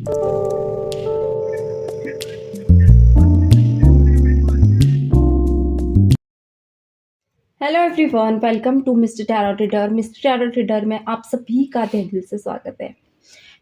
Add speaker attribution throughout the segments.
Speaker 1: Hello everyone, welcome to mister tarot reader. Mister tarot reader में आप सभी का तहे दिल से स्वागत है।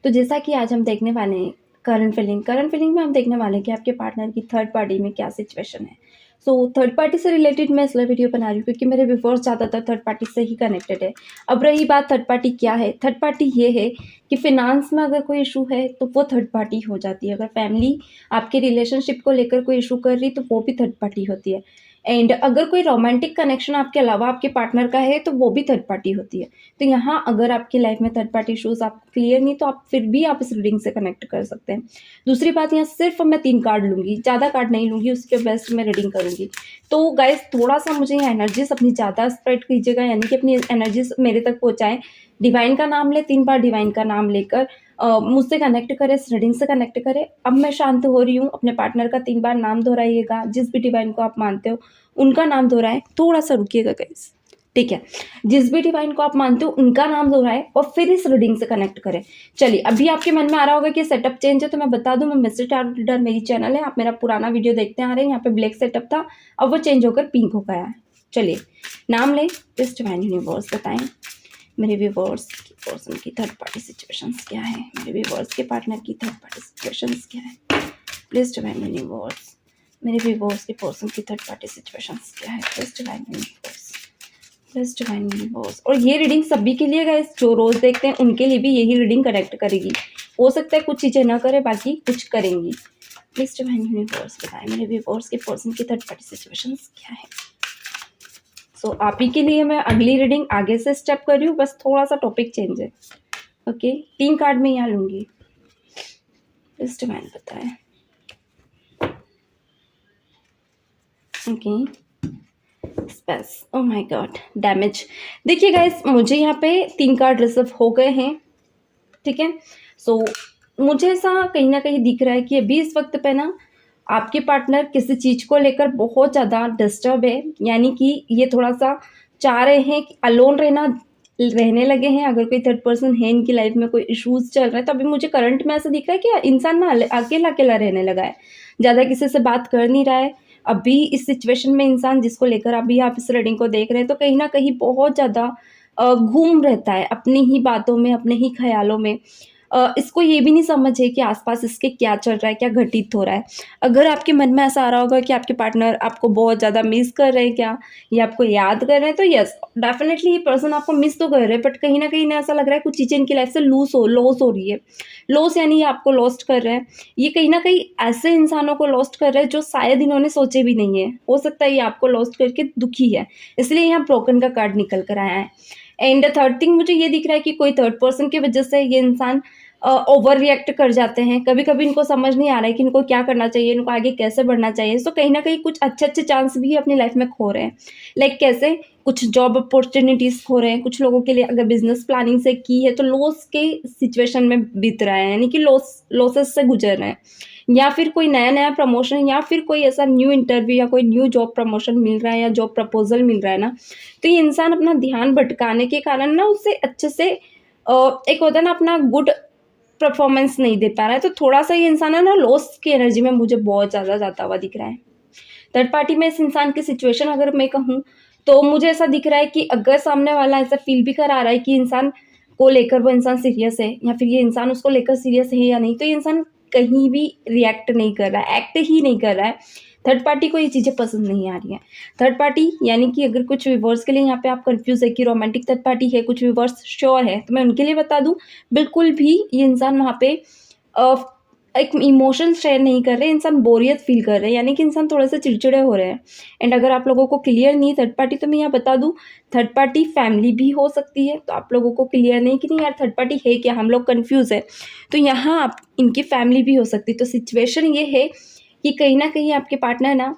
Speaker 1: तो जैसा कि आज हम देखने वाले हैं करंट फीलिंग में हम देखने वाले हैं कि आपके पार्टनर की थर्ड पार्टी में क्या सिचुएशन है। सो थर्ड पार्टी से रिलेटेड मैं इसलिए वीडियो बना रही हूँ क्योंकि मेरे व्यूअर्स ज़्यादातर थर्ड पार्टी से ही कनेक्टेड है। अब रही बात थर्ड पार्टी क्या है, थर्ड पार्टी ये है कि फिनांस में अगर कोई इशू है तो वो थर्ड पार्टी हो जाती है। अगर फैमिली आपके रिलेशनशिप को लेकर कोई इशू कर रही तो वो भी थर्ड पार्टी होती है। एंड अगर कोई रोमांटिक कनेक्शन आपके अलावा आपके पार्टनर का है तो वो भी थर्ड पार्टी होती है। तो यहाँ अगर आपकी लाइफ में थर्ड पार्टी इशूज़ आप क्लियर नहीं तो आप फिर भी आप इस रीडिंग से कनेक्ट कर सकते हैं। दूसरी बात, यहाँ सिर्फ मैं 3 कार्ड लूँगी, ज़्यादा कार्ड नहीं लूँगी, उसके बेस्ट मैं रीडिंग करूँगी। तो गाइस थोड़ा सा मुझे यहाँ एनर्जीज अपनी ज़्यादा स्प्रेड कीजिएगा, यानी कि अपनी एनर्जीज मेरे तक पहुँचाएं। डिवाइन का नाम ले, 3 बार डिवाइन का नाम लेकर मुझसे कनेक्ट करें, इस रीडिंग से कनेक्ट करें। अब मैं शांत हो रही हूँ, अपने पार्टनर का 3 बार नाम दोहराइएगा, जिस भी डिवाइन को आप मानते हो उनका नाम दोहराएं। थोड़ा सा रुकिएगा गाइस, ठीक है। जिस भी डिवाइन को आप मानते हो उनका नाम दोहराएं और फिर इस रीडिंग से कनेक्ट करें। चलिए, अभी आपके मन में आ रहा होगा कि सेटअप चेंज है, तो मैं बता दूं, मैं मिस्टर टैरो रीडर मेरी चैनल है, आप मेरा पुराना वीडियो देखते आ रहे हैं। यहाँ पे ब्लैक सेटअप था, अब वो चेंज होकर पिंक हो गया है। चलिए, नाम लें, प्लीज डिवाइन यूनिवर्स बताएं मेरे व्यूअर्स की पर्सन की थर्ड पार्टी सिचुएशंस क्या है, मेरे व्यूअर्स के पार्टनर की थर्ड पार्टी सिचुएशंस क्या है। प्लीज डिवाइन यूनिवर्स मेरे व्यूअर्स के पर्सन की थर्ड पार्टी सिचुएशंस क्या है। Please divine universe, please divine universe. और ये रीडिंग सभी के लिए गाइस, जो रोज देखते हैं उनके लिए भी यही रीडिंग कनेक्ट करेगी। हो सकता है कुछ चीज़ें ना करे, बाकी कुछ करेंगी। प्लीज डिवाइन यूनिवर्स बताएं मेरे व्यूअर्स के पर्सन की थर्ड पार्टी सिचुएशंस क्या है। सो आप ही के लिए मैं अगली रीडिंग आगे से स्टेप कर रही हूँ, बस थोड़ा सा टॉपिक चेंज है। ओके, 3 कार्ड में यहाँ लूँगी। प्लीज डिवाइन बताएं। Okay, space, oh my God, damage. देखिए गाइस, मुझे यहाँ पे 3 कार्ड रिसीव हो गए हैं, ठीक है। सो मुझे ऐसा कहीं ना कहीं दिख रहा है कि अभी इस वक्त पे ना आपके पार्टनर किसी चीज़ को लेकर बहुत ज़्यादा डिस्टर्ब है, यानी कि ये थोड़ा सा चाह रहे हैं कि अलोन रहने लगे हैं। अगर कोई थर्ड पर्सन है इनकी लाइफ में, कोई इश्यूज चल रहा है, तो अभी मुझे करंट में ऐसा दिख रहा है कि इंसान ना अकेला अकेला रहने लगा है, ज़्यादा किसी से बात कर नहीं रहा है। अभी इस सिचुएशन में इंसान जिसको लेकर अभी आप इस रीडिंग को देख रहे हैं, तो कहीं ना कहीं बहुत ज़्यादा घूम रहता है अपनी ही बातों में, अपने ही ख्यालों में। इसको ये भी नहीं समझ है कि आसपास इसके क्या चल रहा है, क्या घटित हो रहा है। अगर आपके मन में ऐसा आ रहा होगा कि आपके पार्टनर आपको बहुत ज़्यादा मिस कर रहे हैं क्या, या आपको याद कर रहे हैं, तो यस डेफिनेटली ये पर्सन आपको मिस तो कर रहे हैं, बट कहीं ना कहीं ऐसा लग रहा है कुछ चीज़ें इनकी लाइफ से लॉस हो रही है। लॉस यानी ये आपको लॉस्ट कर रहे हैं। ये कहीं ना कहीं ऐसे इंसानों को लॉस्ट कर रहे हैं जो शायद इन्होंने सोचे भी नहीं है। हो सकता है ये आपको लॉस्ट करके दुखी है, इसलिए यहाँ ब्रोकन का कार्ड निकल कर आया है। एंड थर्ड थिंग मुझे ये दिख रहा है कि कोई थर्ड पर्सन की वजह से ये इंसान ओवर रिएक्ट कर जाते हैं। कभी कभी इनको समझ नहीं आ रहा है कि इनको क्या करना चाहिए, इनको आगे कैसे बढ़ना चाहिए। सो कहीं ना कहीं कुछ अच्छे अच्छे चांस भी अपनी लाइफ में खो रहे हैं। लाइक कैसे, कुछ जॉब अपॉर्चुनिटीज खो रहे हैं। कुछ लोगों के लिए अगर बिजनेस प्लानिंग से की है तो लॉस के सिचुएशन में बीत रहा है, यानी कि लॉसेस से गुजर रहे हैं। या फिर कोई नया नया प्रमोशन, या फिर कोई ऐसा न्यू इंटरव्यू या कोई न्यू जॉब प्रमोशन मिल रहा है, या जॉब प्रपोजल मिल रहा है ना, तो ये इंसान अपना ध्यान भटकाने के कारण ना उससे अच्छे से एक होता है ना, अपना गुड परफॉर्मेंस नहीं दे पा रहा है। तो थोड़ा सा ये इंसान है ना लॉस की एनर्जी में मुझे बहुत ज़्यादा जाता हुआ दिख रहा है। थर्ड पार्टी में इस इंसान की सिचुएशन अगर मैं कहूँ तो मुझे ऐसा दिख रहा है कि अगर सामने वाला ऐसा फील भी करा रहा है कि इंसान को लेकर वो इंसान सीरियस है, या फिर ये इंसान उसको लेकर सीरियस है या नहीं, तो ये इंसान कहीं भी रिएक्ट नहीं कर रहा है, एक्ट ही नहीं कर रहा है। थर्ड पार्टी को ये चीज़ें पसंद नहीं आ रही हैं। थर्ड पार्टी यानी कि अगर कुछ व्यूअर्स के लिए यहाँ पे आप कंफ्यूज है कि रोमांटिक थर्ड पार्टी है, कुछ व्यूअर्स श्योर है, तो मैं उनके लिए बता दूं, बिल्कुल भी ये इंसान वहाँ पे अ, एक इमोशन शेयर नहीं कर रहे, इंसान बोरियत फील कर रहे हैं, यानी कि इंसान थोड़े से चिड़चिड़े हो रहे हैं। एंड अगर आप लोगों को क्लियर नहीं थर्ड पार्टी, तो मैं यहाँ बता दूं, थर्ड पार्टी फैमिली भी हो सकती है। तो आप लोगों को क्लियर नहीं कि नहीं यार थर्ड पार्टी है क्या, हम लोग कन्फ्यूज़ है, तो यहाँ आप इनकी फैमिली भी हो सकती है। तो सिचुएशन ये है कि कहीं ना कहीं आपके पार्टनर ना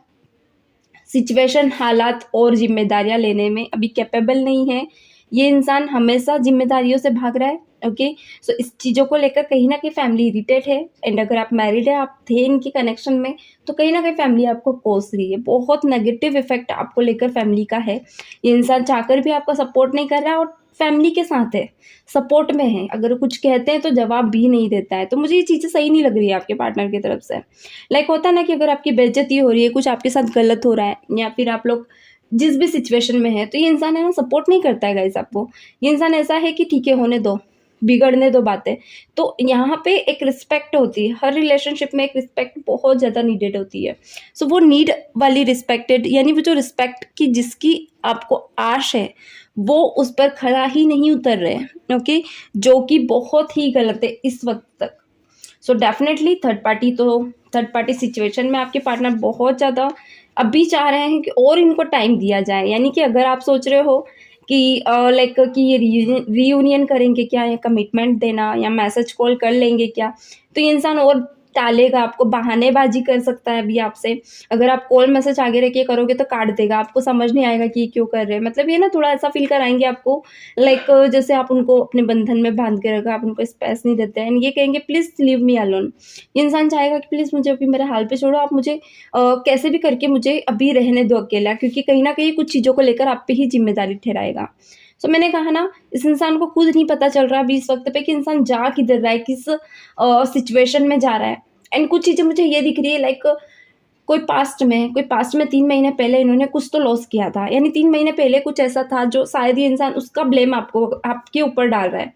Speaker 1: सिचुएशन, हालात और जिम्मेदारियां लेने में अभी कैपेबल नहीं है। ये इंसान हमेशा जिम्मेदारियों से भाग रहा है। ओके, सो इस चीज़ों को लेकर कहीं ना कहीं फैमिली इरिटेट है। एंड अगर आप मैरिड है, आप थे इनके कनेक्शन में, तो कहीं ना कहीं फैमिली आपको कोस रही है। बहुत नेगेटिव इफेक्ट आपको लेकर फैमिली का है। ये इंसान चाहकर भी आपको सपोर्ट नहीं कर रहा है, और फैमिली के साथ है, सपोर्ट में है, अगर कुछ कहते हैं तो जवाब भी नहीं देता है। तो मुझे ये चीज़ें सही नहीं लग रही है आपके पार्टनर की तरफ से। लाइक होता है ना कि अगर आपकी बेइज्जती हो रही है, कुछ आपके साथ गलत हो रहा है या फिर आप लोग जिस भी सिचुएशन में है, तो ये इंसान है ना सपोर्ट नहीं करता है गाइस आपको। ये इंसान ऐसा है कि ठीक है होने दो, बिगड़ने दो बातें। तो यहाँ पे एक रिस्पेक्ट होती है, हर रिलेशनशिप में एक रिस्पेक्ट बहुत ज़्यादा नीडेड होती है। सो वो नीड वाली रिस्पेक्टेड, यानी वो जो रिस्पेक्ट की जिसकी आपको आश है, वो उस पर खरा ही नहीं उतर रहे हैं, ओके, जो कि बहुत ही गलत है इस वक्त तक। So definitely third party situation में आपके पार्टनर बहुत ज़्यादा अभी चाह रहे हैं कि और इनको टाइम दिया जाए। यानी कि अगर आप सोच रहे हो कि लाइक कि ये रीयूनियन करेंगे क्या, या कमिटमेंट देना या मैसेज कॉल कर लेंगे क्या, तो ये इंसान और टालेगा, आपको बहानेबाजी कर सकता है अभी आपसे। अगर आप कॉल मैसेज आगे रख के करोगे तो काट देगा, आपको समझ नहीं आएगा कि ये क्यों कर रहे हैं। मतलब ये ना थोड़ा ऐसा फील कराएंगे आपको, लाइक जैसे आप उनको अपने बंधन में बांध के रखा, आप उनको स्पेस नहीं देते हैं, ये कहेंगे प्लीज़ लीव मी अलोन। ये इंसान चाहेगा कि प्लीज़ मुझे अभी मेरे हाल पे छोड़ो, आप मुझे कैसे भी करके मुझे अभी रहने दो अकेला, क्योंकि कहीं न कहीं कुछ चीज़ों को लेकर आप पे ही ज़िम्मेदारी ठहराएगा। सो मैंने कहा ना, इस इंसान को खुद नहीं पता चल रहा अभी इस वक़्त पे कि इंसान जा किधर रहा है, किस सिचुएशन में जा रहा है। एंड कुछ चीज़ें मुझे ये दिख रही है, लाइक कोई पास्ट में 3 महीने पहले इन्होंने कुछ तो लॉस किया था। यानी 3 महीने पहले कुछ ऐसा था जो शायद ये इंसान उसका ब्लेम आपके ऊपर डाल रहा है।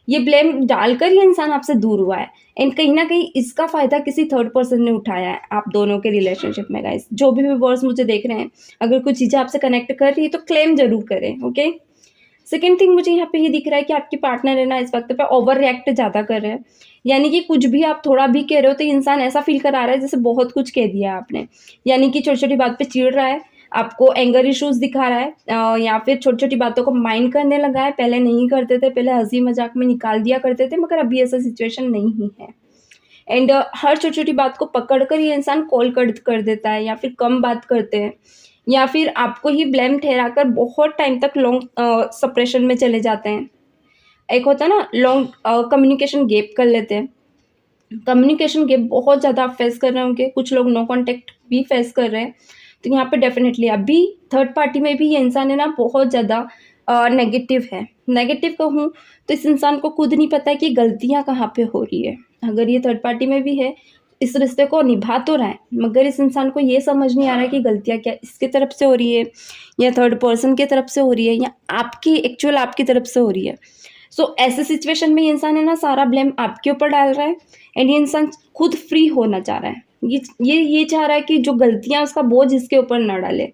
Speaker 1: ये ब्लेम डालकर ये इंसान आपसे दूर हुआ है, एंड कहीं न कहीं इसका फ़ायदा किसी थर्ड पर्सन ने उठाया है आप दोनों के रिलेशनशिप में गाइस। जो भी व्यूअर्स मुझे देख रहे हैं, अगर कुछ चीज़ें आपसे कनेक्ट कर रही है तो क्लेम ज़रूर करें, ओके? सेकंड थिंग मुझे यहाँ पे ये दिख रहा है कि आपके पार्टनर है ना इस वक़्त पे ओवर रिएक्ट ज़्यादा कर रहे हैं। यानी कि कुछ भी आप थोड़ा भी कह रहे हो तो इंसान ऐसा फ़ील करा रहा है जैसे बहुत कुछ कह दिया आपने। यानी कि छोटी-छोटी बात पे चिढ़ रहा है, आपको एंगर इश्यूज़ दिखा रहा है, या फिर छोटी-छोटी बातों को माइंड करने लगा है। पहले नहीं करते थे, पहले हँसी-मज़ाक में निकाल दिया करते थे, मगर अभी ऐसा सिचुएशन नहीं है। एंड हर छोटी-छोटी बात को पकड़ कर ये इंसान कॉल कट कर देता है, या फिर कम बात करते हैं, या फिर आपको ही ब्लेम ठहराकर बहुत टाइम तक लॉन्ग सेपरेशन में चले जाते हैं। एक होता है ना लॉन्ग कम्युनिकेशन गैप कर लेते हैं। कम्युनिकेशन गैप बहुत ज़्यादा आप फेस कर रहे होंगे, कुछ लोग नो कॉन्टैक्ट भी फेस कर रहे हैं। तो यहाँ पे डेफ़िनेटली अभी थर्ड पार्टी में भी ये इंसान है ना बहुत ज़्यादा नेगेटिव है। नेगेटिव कहूँ तो इस इंसान को खुद नहीं पता है कि गलतियाँ कहाँ पे हो रही है। अगर ये थर्ड पार्टी में भी है, इस रिश्ते को निभा तो रहा है, मगर इस इंसान को ये समझ नहीं आ रहा है कि गलतियाँ क्या इसकी तरफ से हो रही है, या थर्ड पर्सन की तरफ से हो रही है, या आपकी तरफ से हो रही है। सो ऐसे सिचुएशन में ये इंसान है ना सारा ब्लेम आपके ऊपर डाल रहा है, एंड ये इंसान खुद फ्री होना चाह रहा है। ये चाह रहा है कि जो गलतियाँ उसका बोझ इसके ऊपर ना डाले।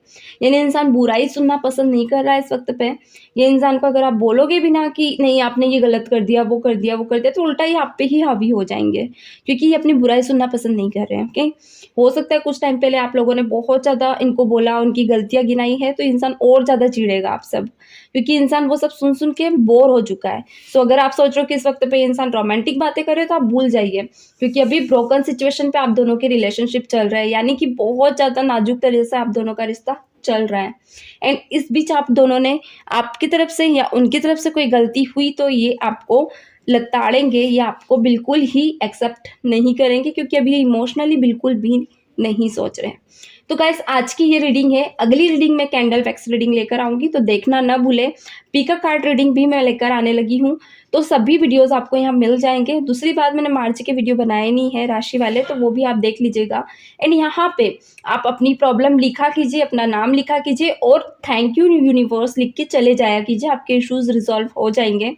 Speaker 1: यानी इंसान बुराई सुनना पसंद नहीं कर रहा है इस वक़्त पे। ये इंसान को अगर आप बोलोगे भी ना कि नहीं आपने ये गलत कर दिया, वो कर दिया, वो कर दिया, तो उल्टा ही आप पे ही हावी हो जाएँगे, क्योंकि ये अपनी बुराई सुनना पसंद नहीं कर रहे हैं, ओके? हो सकता है कुछ टाइम पहले आप लोगों ने बहुत ज़्यादा इनको बोला, उनकी गलतियाँ गिनाई है, तो इंसान और ज़्यादा चिढ़ेगा आप सब, क्योंकि इंसान वो सब सुन-सुन के बोर हो चुका है। सो अगर आप सोच रहे हो कि इस वक़्त पे इंसान रोमांटिक बातें करे, तो आप भूल जाइए, क्योंकि अभी ब्रोकन सिचुएशन पे आप दोनों की रिलेशनशिप चल रहा है, यानी कि बहुत ज़्यादा नाजुक तरीके से आप दोनों का रिश्ता चल रहा है। एंड इस बीच आप दोनों ने आपकी तरफ से या उनकी तरफ से कोई गलती हुई तो ये आपको लताड़ेंगे, या आपको बिल्कुल ही एक्सेप्ट नहीं करेंगे, क्योंकि अभी ये इमोशनली बिल्कुल भी नहीं सोच रहे हैं। तो गाइस आज की ये रीडिंग है। अगली रीडिंग में कैंडल वैक्स रीडिंग लेकर आऊँगी, तो देखना ना भूलें। पीकॉक कार्ड रीडिंग भी मैं लेकर आने लगी हूँ, तो सभी वीडियोस आपको यहाँ मिल जाएँगे। दूसरी बात, मैंने मार्च के वीडियो बनाए नहीं है राशि वाले, तो वो भी आप देख लीजिएगा। एंड यहाँ पे आप अपनी प्रॉब्लम लिखा कीजिए, अपना नाम लिखा कीजिए और थैंक यू यूनिवर्स लिख के चले जाया कीजिए, आपके इश्यूज़ रिज़ॉल्व हो जाएँगे।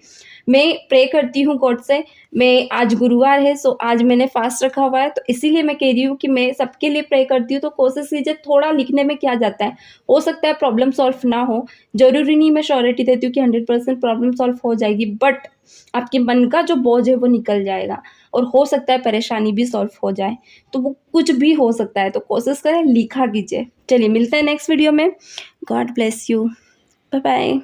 Speaker 1: मैं प्रे करती हूँ गॉड से। मैं आज गुरुवार है, सो आज मैंने फास्ट रखा हुआ है, तो इसीलिए मैं कह रही हूँ कि मैं सबके लिए प्रे करती हूँ, तो कोशिश कीजिए, थोड़ा लिखने में क्या जाता है, हो सकता है प्रॉब्लम सॉल्व ना हो। ज़रूरी नहीं मैं श्योरिटी देती हूँ कि 100% प्रॉब्लम सॉल्व हो जाएगी, बट आपके मन का जो बोझ है वो निकल जाएगा, और हो सकता है परेशानी भी सॉल्व हो जाए। तो वो कुछ भी हो सकता है, तो कोशिश करें लिखा कीजिए। चलिए मिलते हैं नेक्स्ट वीडियो में। God bless you. Bye bye.